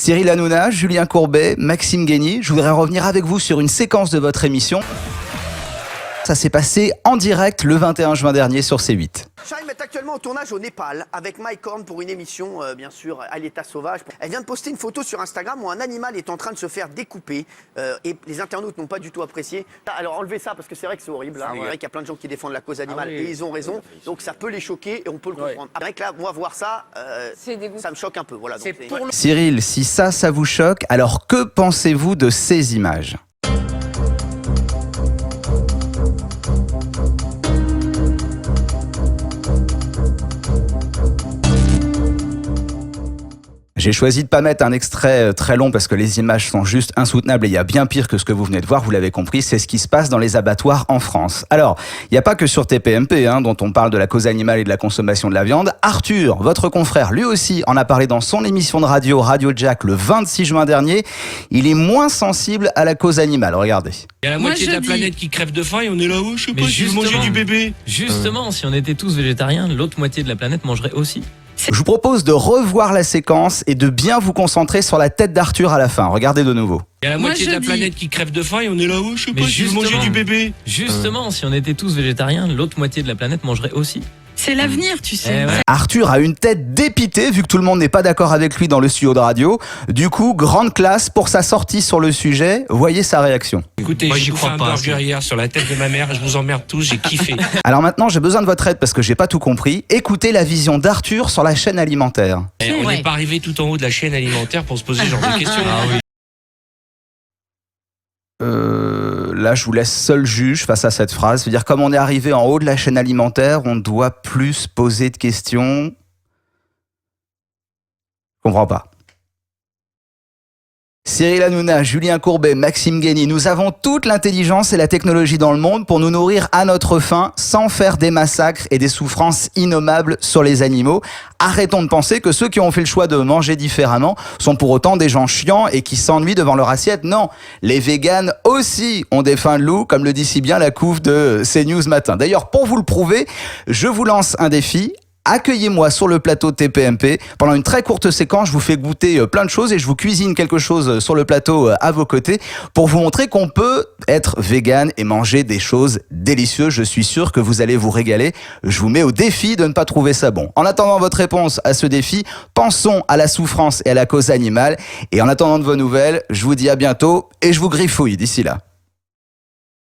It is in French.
Cyril Hanouna, Julien Courbet, Maxime Guény, je voudrais revenir avec vous sur une séquence de votre émission. Ça s'est passé en direct le 21 juin dernier sur C8. Shaim est actuellement au tournage au Népal avec Mike Horn pour une émission, bien sûr, à l'état sauvage. Elle vient de poster une photo sur Instagram où un animal est en train de se faire découper et les internautes n'ont pas du tout apprécié. Alors enlevez ça parce que c'est vrai que c'est horrible. Hein. C'est vrai qu'il y a plein de gens qui défendent la cause animale et ils ont raison. Donc ça peut les choquer et on peut le comprendre. C'est vrai que là, moi, voir ça, ça me choque un peu. Voilà, donc, Cyril, si ça vous choque, alors que pensez-vous de ces images ? J'ai choisi de pas mettre un extrait très long parce que les images sont juste insoutenables et il y a bien pire que ce que vous venez de voir, vous l'avez compris, c'est ce qui se passe dans les abattoirs en France. Alors, il n'y a pas que sur TPMP dont on parle de la cause animale et de la consommation de la viande. Arthur, votre confrère, lui aussi en a parlé dans son émission de radio, Radio Jack, le 26 juin dernier. Il est moins sensible à la cause animale, regardez. Il y a la moitié de la planète qui crève de faim et on est là-haut, je sais pas, si je veux manger du bébé. Justement, si on était tous végétariens, l'autre moitié de la planète mangerait aussi. Je vous propose de revoir la séquence et de bien vous concentrer sur la tête d'Arthur à la fin. Regardez de nouveau. Il y a la moitié de la planète qui crève de faim et on est là-haut, je sais pas, si je veux manger du bébé. Justement, si on était tous végétariens, l'autre moitié de la planète mangerait aussi. C'est l'avenir, tu sais. Arthur a une tête dépitée vu que tout le monde n'est pas d'accord avec lui dans le studio de radio. Du coup, grande classe pour sa sortie sur le sujet. Voyez sa réaction. Écoutez, Moi, j'ai j'y bouffé crois un pas, burger hier sur la tête de ma mère, je vous emmerde tous, j'ai kiffé. Alors maintenant, j'ai besoin de votre aide parce que j'ai pas tout compris. Écoutez la vision d'Arthur sur la chaîne alimentaire. On n'est pas arrivé tout en haut de la chaîne alimentaire pour se poser ce genre de questions. Là, je vous laisse seul juge face à cette phrase. C'est-à-dire, comme on est arrivé en haut de la chaîne alimentaire, on ne doit plus se poser de questions. Je comprends pas. Cyril Hanouna, Julien Courbet, Maxime Guény, nous avons toute l'intelligence et la technologie dans le monde pour nous nourrir à notre faim sans faire des massacres et des souffrances innommables sur les animaux. Arrêtons de penser que ceux qui ont fait le choix de manger différemment sont pour autant des gens chiants et qui s'ennuient devant leur assiette. Non, les véganes aussi ont des fins de loup, comme le dit si bien la couve de CNews Matin. D'ailleurs, pour vous le prouver, je vous lance un défi. Accueillez-moi sur le plateau de TPMP. Pendant une très courte séquence, je vous fais goûter plein de choses et je vous cuisine quelque chose sur le plateau à vos côtés pour vous montrer qu'on peut être vegan et manger des choses délicieuses. Je suis sûr que vous allez vous régaler. Je vous mets au défi de ne pas trouver ça bon. En attendant votre réponse à ce défi, pensons à la souffrance et à la cause animale. Et en attendant de vos nouvelles, je vous dis à bientôt et je vous griffouille d'ici là.